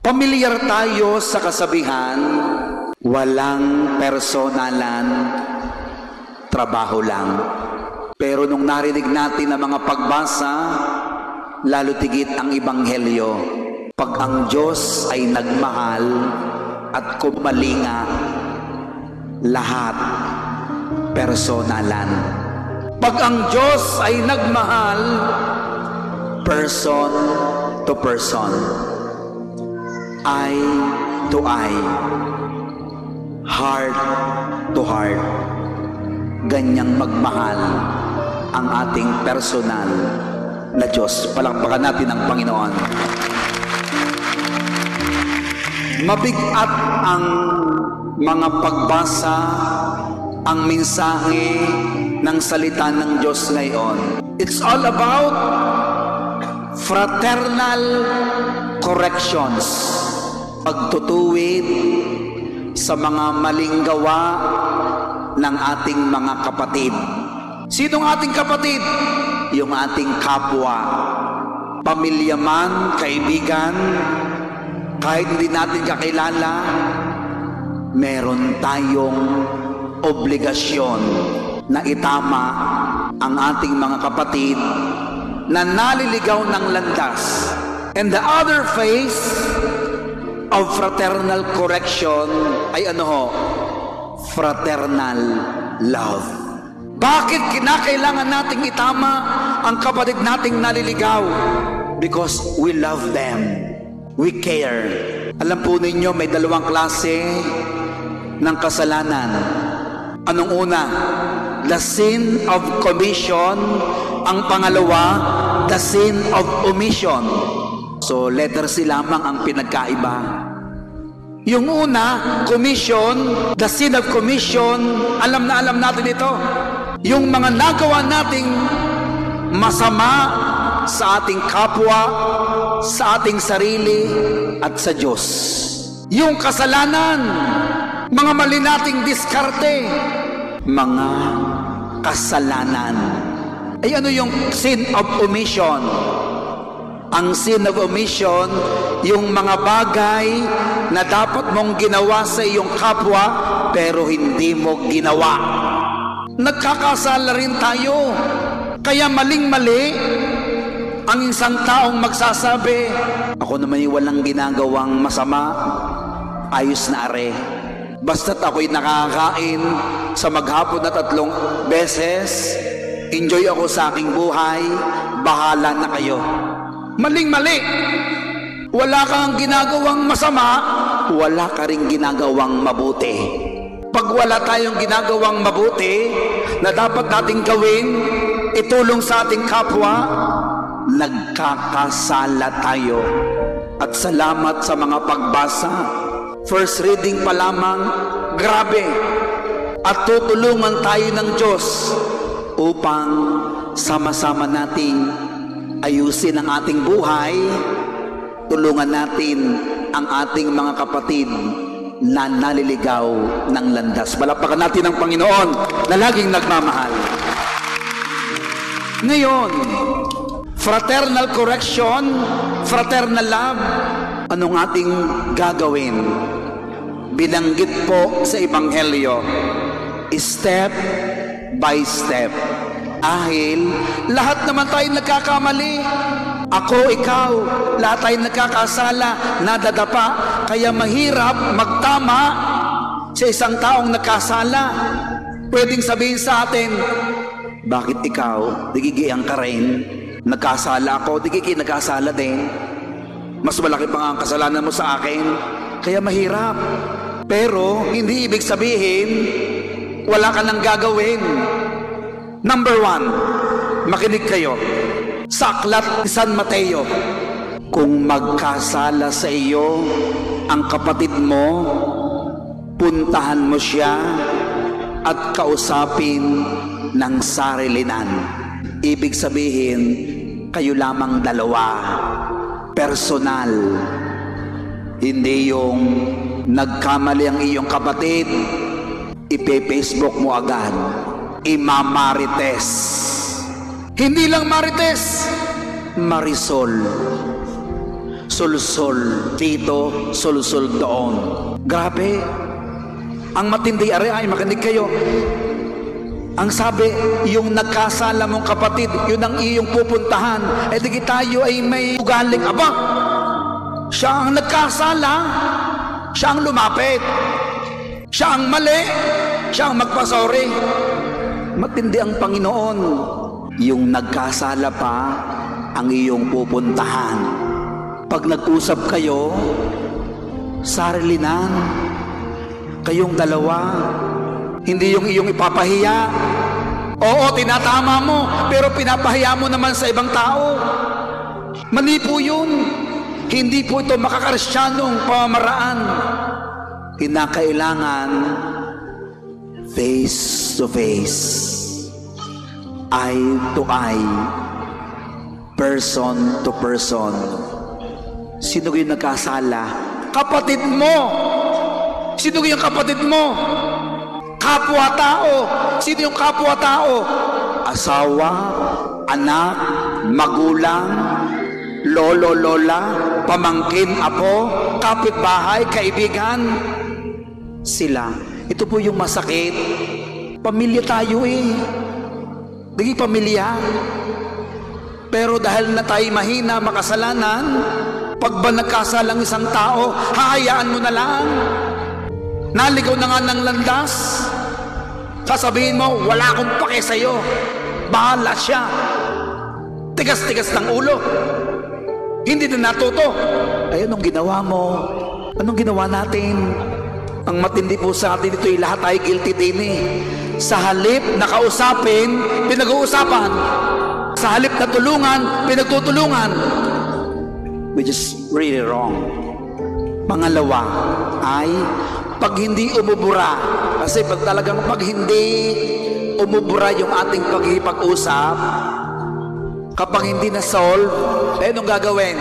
Pamilyar tayo sa kasabihan, walang personalan, trabaho lang. Pero nung narinig natin ang mga pagbasa, lalo tigit ang Ebanghelyo, pag ang Diyos ay nagmahal at kumalinga, lahat personalan. Pag ang Diyos ay nagmahal, person to person, eye to eye, heart to heart, ganyang magmahal ang ating personal na Diyos. Palakpakan natin ang Panginoon. Mabigat ang mga pagbasa, ang mensahe ng salita ng Diyos ngayon. It's all about fraternal corrections, pagtutuwid sa mga maling gawa ng ating mga kapatid. Sinong ating kapatid? Yung ating kapwa, pamilya man, kaibigan, kahit hindi natin kakilala, meron tayong obligasyon na itama ang ating mga kapatid na naliligaw ng landas. And the other face of fraternal correction ay ano ho? Fraternal love. Bakit kinakailangan nating itama ang kapatid nating naliligaw? Because we love them. We care. Alam po ninyo, may dalawang klase ng kasalanan. Anong una? The sin of commission. Ang pangalawa, the sin of omission. So, letter C lamang ang pinagkaiba. Yung una, commission, the sin of commission, alam na alam natin ito. Yung mga nagawa nating masama sa ating kapwa, sa ating sarili, at sa Diyos. Yung kasalanan, mga mali nating diskarte, mga kasalanan. Ay ano yung sin of omission? Ang sin of omission, yung mga bagay na dapat mong ginawa sa iyong kapwa, pero hindi mo ginawa. Nagkakasala rin tayo. Kaya maling-mali ang isang taong magsasabi, ako naman yung walang ginagawang masama, ayos na are. Basta't ako'y nakakain sa maghapon na 3 beses, enjoy ako sa aking buhay, bahala na kayo. Maling-mali. Wala kang ginagawang masama, wala ka rin ginagawang mabuti. Pag wala tayong ginagawang mabuti na dapat nating gawin, itulong sa ating kapwa, nagkakasala tayo. At salamat sa mga pagbasa. First reading pa lamang, grabe. At tutulungan tayo ng Diyos upang sama-sama nating ayusin ang ating buhay, tulungan natin ang ating mga kapatid na naliligaw ng landas. Palakpakan natin ang Panginoon na laging nagmamahal. Ngayon, fraternal correction, fraternal love, anong ating gagawin? Binanggit po sa Ebanghelyo, step by step. Dahil lahat naman tayo nagkakamali. Ako, ikaw, lahat tayo nagkakasala, nadadapa. Kaya mahirap magtama sa isang taong nagkasala. Pwedeng sabihin sa atin, bakit ikaw, digigiyang ka rin? Nagkasala ako, digigiyang nagkasala din. Mas malaki pa nga ang kasalanan mo sa akin. Kaya mahirap. Pero hindi ibig sabihin, wala ka nang gagawin. Number 1, makinig kayo. Sa aklat ni San Mateo, kung magkasala sa iyo ang kapatid mo, puntahan mo siya at kausapin ng sarilinan. Ibig sabihin, kayo lamang dalawa, personal. Hindi yung nagkamali ang iyong kapatid, ipe-Facebook mo agad, imamarites. Hindi lang marites, marisol. sulsol dito, sulsol doon. Grabe. Ang matindi ay makinig kayo. Ang sabi, yung nagkasala mong kapatid, yun ang iyong pupuntahan. Di tayo ay may ugaling, aba, siya ang nagkasala, siya ang lumapit, siya ang mali, siya ang magpasori. Matindi ang Panginoon. Yung nagkasala pa, ang iyong pupuntahan. Pag nag-usap kayo, sarilinan, kayong dalawa, hindi yung iyong ipapahiya. Oo, tinatama mo, pero pinapahiya mo naman sa ibang tao. Mali po yun. Hindi po ito makakristiyanong pamamaraan. Kinakailangan face to face, eye to eye, person to person. Sino yung nagkasala? Kapatid mo. Sino yung kapatid mo? Kapwa-tao. Sino yung kapwa-tao? Asawa, anak, magulang, lolo, lola, pamangkin, apo, kapitbahay, kaibigan. Sila. Ito po yung masakit. Pamilya tayo Digi pamilya. Pero dahil na tayo mahina, makasalanan, pag ba nagkasalang isang tao, hahayaan mo na lang. Naligaw na nga ng landas, sasabihin mo, wala akong pake sa'yo, bahala siya. Tigas-tigas ng ulo, hindi na natuto. Ay, anong ginawa mo? Anong ginawa natin? Ang matindi po sa atin ito, lahat tayo guilty din Sa halip na kausapin, pinag-uusapan. Sa halip na tulungan, pinagtutulungan. Which is really wrong. Pangalawa ay pag hindi umubura. Kasi pag hindi umubura yung ating paghihipag-usap, kapag hindi na-solve, anong gagawin?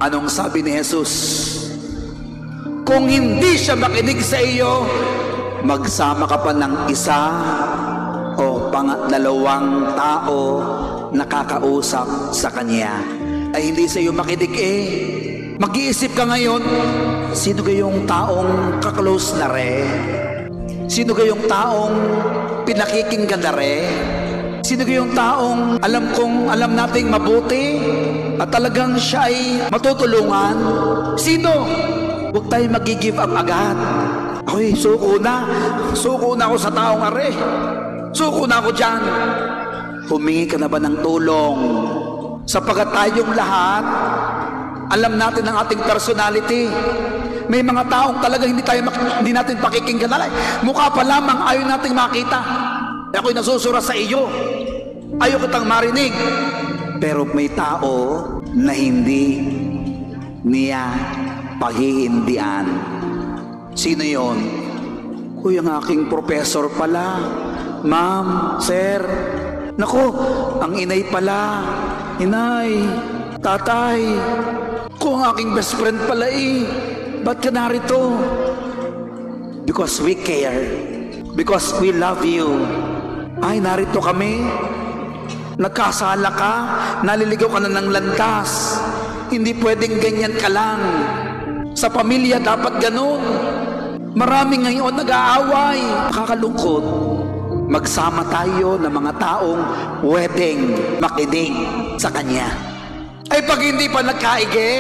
Anong sabi ni Jesus? Kung hindi siya makinig sa iyo, magsama ka pa ng isa o pangalawang tao nakakausap sa kanya. Ay hindi sa iyo makinig mag-iisip ka ngayon, sino kayong taong kaklose na Sino kayong taong pinakikinggan na Sino kayong taong alam nating mabuti at talagang siya ay matutulungan? Sino? Huwag tayo mag-give up agad. Ako'y suko na ako sa taong suko na ako dyan. Humingi ka na ba ng tulong? Sapagat tayong lahat, alam natin ang ating personality. May mga taong talaga hindi natin pakikinggan. Mukha pa lamang ayaw nating makita. Ako'y nasusura sa iyo, ayaw kitang marinig. Pero may tao na hindi niya paghihindian. Sino yon? Kuya, ang aking professor pala, ma'am, sir. Nako, ang inay pala, inay, tatay. Kung ang aking best friend pala ba't ka narito? Because we care. Because we love you. Ay, narito kami. Nagkasala ka, naliligaw ka na ng landas. Hindi pwedeng ganyan ka lang. Sa pamilya dapat ganun. Marami ngayon nag-aaway. Nakakalungkot. Magsama tayo ng mga taong pwedeng makinig sa kanya. Ay pag hindi pa nagkaige,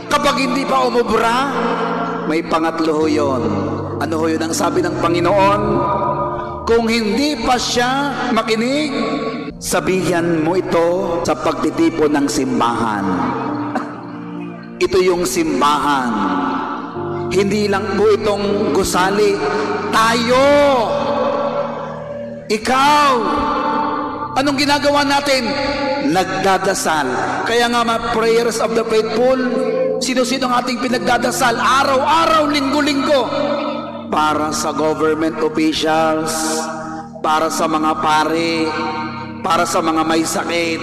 kapag hindi pa umubra, may pangatlo ho yun. Ano ho yun ang sabi ng Panginoon? Kung hindi pa siya makinig, sabihan mo ito sa pagtitipon ng simbahan. Ito yung simbahan. Hindi lang po itong gusali. Tayo! Ikaw! Anong ginagawa natin? Nagdadasal. Kaya nga prayers of the faithful, sino-sino ang ating pinagdadasal araw-araw, linggo-linggo, para sa government officials, para sa mga pare, para sa mga may sakit,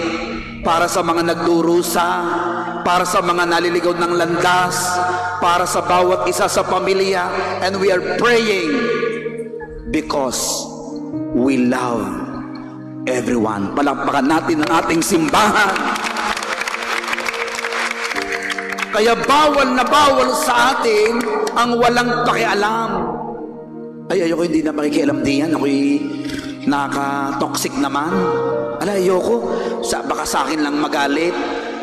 para sa mga nagdurusa, para sa mga naliligaw ng landas, para sa bawat isa sa pamilya. And we are praying because we love everyone. Palakpakan natin ang ating simbahan. Kaya bawal na bawal sa atin ang walang pakialam. Ay, ayoko hindi na makikialam diyan. Ako'y nakaka-toxic naman. Ala, ayoko. Baka sa akin lang magalit.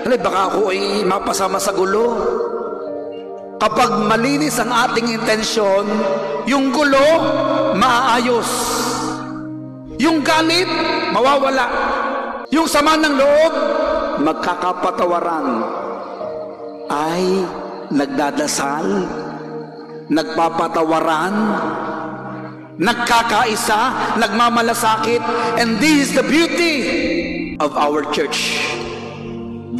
Ala, baka ako ay mapasama sa gulo. Kapag malinis ang ating intensyon, yung gulo, maaayos. Yung galit, mawawala. Yung sama ng loob, magkakapatawaran. Ay nagdadasal, nagpapatawaran, nagkakaisa, nagmamalasakit. And this is the beauty of our church,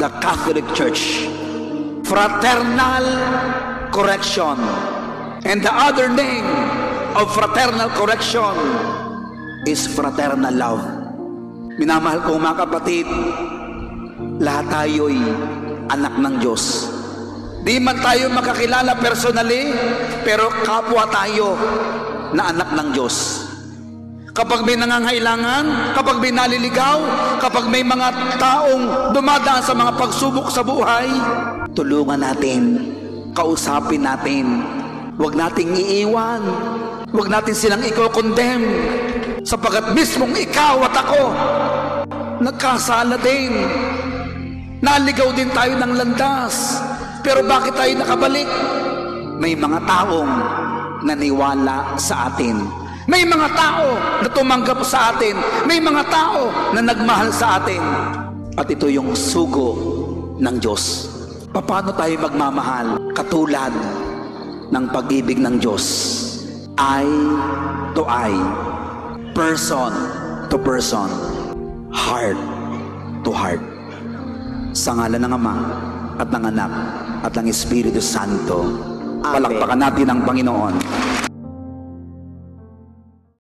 the Catholic Church. Fraternal correction. And the other name of fraternal correction is fraternal love. Minamahal kong mga kapatid, lahat tayo'y anak ng Diyos. Di man tayo makakilala personally, pero kapwa tayo na anak ng Diyos. Kapag may nangangailangan, kapag may naliligaw, kapag may mga taong dumadaan sa mga pagsubok sa buhay, tulungan natin, kausapin natin. Huwag nating iiwan, huwag natin silang i-condemn, sapagkat mismong ikaw at ako nagkasala din. Naligaw din tayo ng landas. Pero bakit tayo nakabalik? May mga taong naniwala sa atin. May mga tao na tumanggap sa atin. May mga tao na nagmahal sa atin. At ito yung sugo ng Diyos. Paano tayo magmamahal? Katulad ng pag-ibig ng Diyos. Eye to eye. Person to person. Heart to heart. Sa ngalan ng Ama at ng Anak at ng Espiritu Santo. Palakpakan natin ang Panginoon.